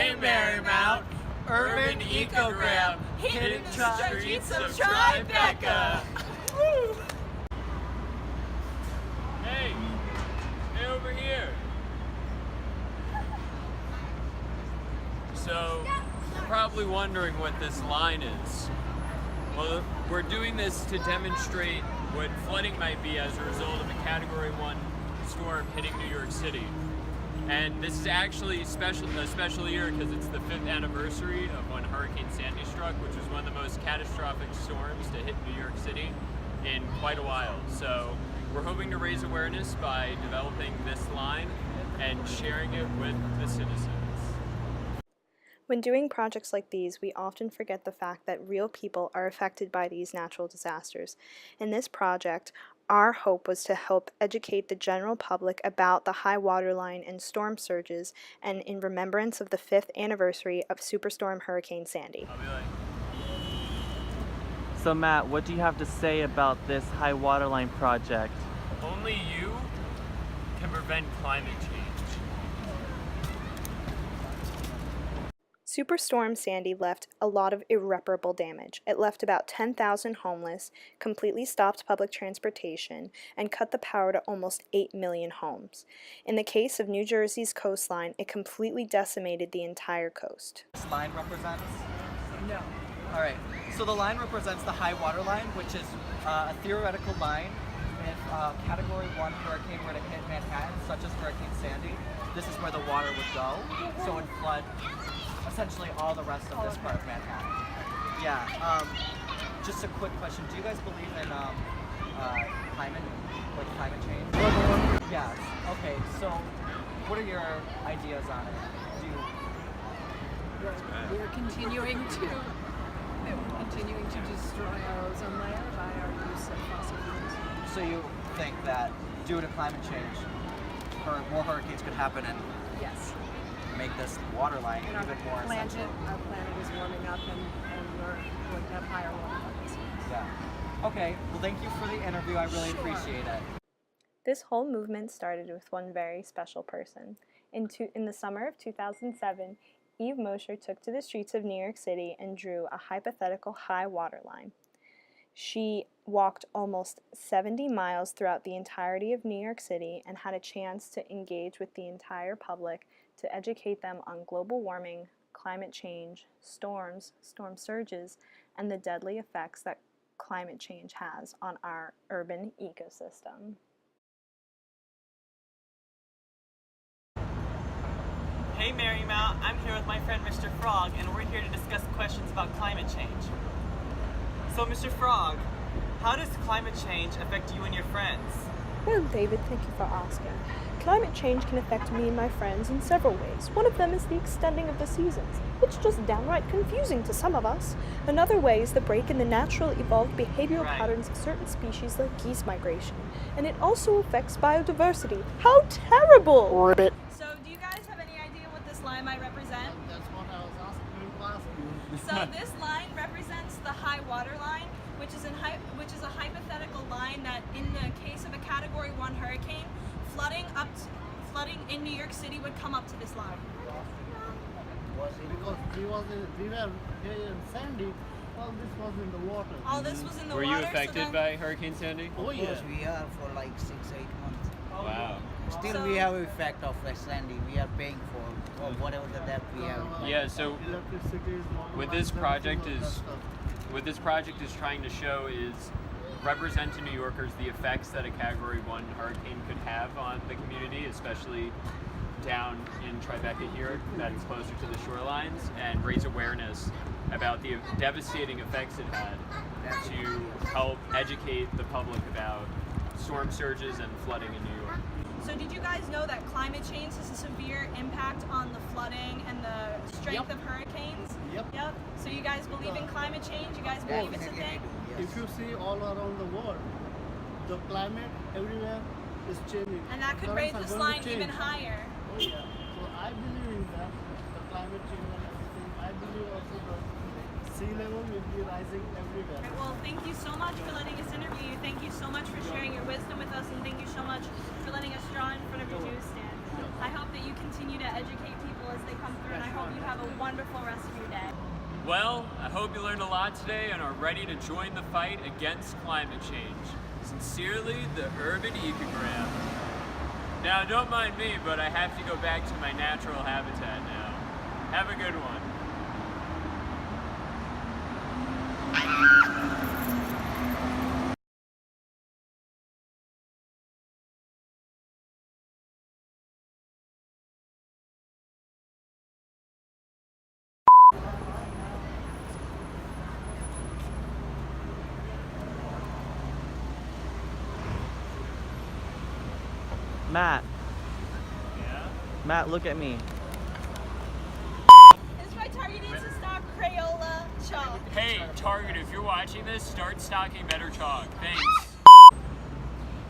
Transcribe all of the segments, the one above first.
Hey Marymount, urban ecogram, hidden streets of Tribeca. Hey, over here. So, you're probably wondering what this line is. Well, we're doing this to demonstrate what flooding might be as a result of a Category 1 storm hitting New York City. And this is actually a special year because it's the 5th anniversary of when Hurricane Sandy struck, which was one of the most catastrophic storms to hit New York City in quite a while. So we're hoping to raise awareness by developing this line and sharing it with the citizens. When doing projects like these, we often forget the fact that real people are affected by these natural disasters. In this project, our hope was to help educate the general public about the high water line and storm surges, and in remembrance of the 5th anniversary of Superstorm Hurricane Sandy. So Matt, what do you have to say about this high water line project? Only you can prevent climate change. Superstorm Sandy left a lot of irreparable damage. It left about 10,000 homeless, completely stopped public transportation, and cut the power to almost 8 million homes. In the case of New Jersey's coastline, it completely decimated the entire coast. This line represents? No. All right, so the line represents the high water line, which is a theoretical line. If Category 1 hurricane were to hit Manhattan, such as Hurricane Sandy, this is where the water would go, so it would flood essentially all the rest of this part of Manhattan. Yeah, just a quick question. Do you guys believe in climate change? Yes. Okay, so what are your ideas on it? We're continuing to destroy our ozone layer by our use of fossil fuels. So you think that due to climate change, more hurricanes could happen and Yes. make this water line And even more essential? Our planet is warming up and we're going to have higher water levels. Yeah. Okay, well thank you for the interview. I really appreciate it. This whole movement started with one very special person. In the summer of 2007, Eve Mosher took to the streets of New York City and drew a hypothetical high water line. She walked almost 70 miles throughout the entirety of New York City and had a chance to engage with the entire public to educate them on global warming, climate change, storms, storm surges, and the deadly effects that climate change has on our urban ecosystem. Hey Marymount, I'm here with my friend Mr. Frog, and we're here to discuss questions about climate change. So Mr. Frog, how does climate change affect you and your friends? Well, David, thank you for asking. Climate change can affect me and my friends in several ways. One of them is the extending of the seasons. It's just downright confusing to some of us. Another way is the break in the natural evolved behavioral patterns of certain species like geese migration. And it also affects biodiversity. How terrible! Ribbit. So do you guys have any idea what this line might represent? That's what I was asking you last week. So this line represents the high water line, which is a hypothetical line that in the case of a Category 1 hurricane, flooding in New York City would come up to this line. Because we were here in Sandy, all this was in the water. All this was in the Were water. you affected by Hurricane Sandy? Oh yes. We are for like 6-8 months. Wow. Still we have effect of Sandy. We are paying for whatever the debt we have. Yeah, so Electricity is what this project is trying to show is represent to New Yorkers the effects that a Category 1 hurricane could have on the community, especially down in Tribeca here, that's closer to the shorelines, and raise awareness about the devastating effects it had to help educate the public about storm surges and flooding in New York. So did you guys know that climate change has a severe impact on the flooding and the strength of hurricanes? Yep. So you guys believe in climate change? You guys believe it's a thing? If you see all around the world, the climate everywhere is changing. And that could Currents raise are this going line to change. even higher. Oh yeah. So I believe in that, the climate change and everything. I believe also the sea level will be rising everywhere. Right, well, thank you so much for letting us interview you. Thank you so much for sharing your wisdom with us, and thank you so much for letting us draw in front of your newsstand. I hope that you continue to educate people as they come through, and I hope you have a Well, I hope you learned a lot today and are ready to join the fight against climate change. Sincerely, the Urban Ecogram. Now, don't mind me, but I have to go back to my natural habitat now. Have a good one. Matt, Yeah? Matt, look at me. It's my Target needs to stock Crayola chalk. Hey, Target, if you're watching this, start stocking better chalk. Thanks.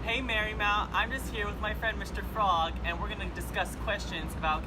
Hey Marymount, I'm just here with my friend Mr. Frog, and we're going to discuss questions about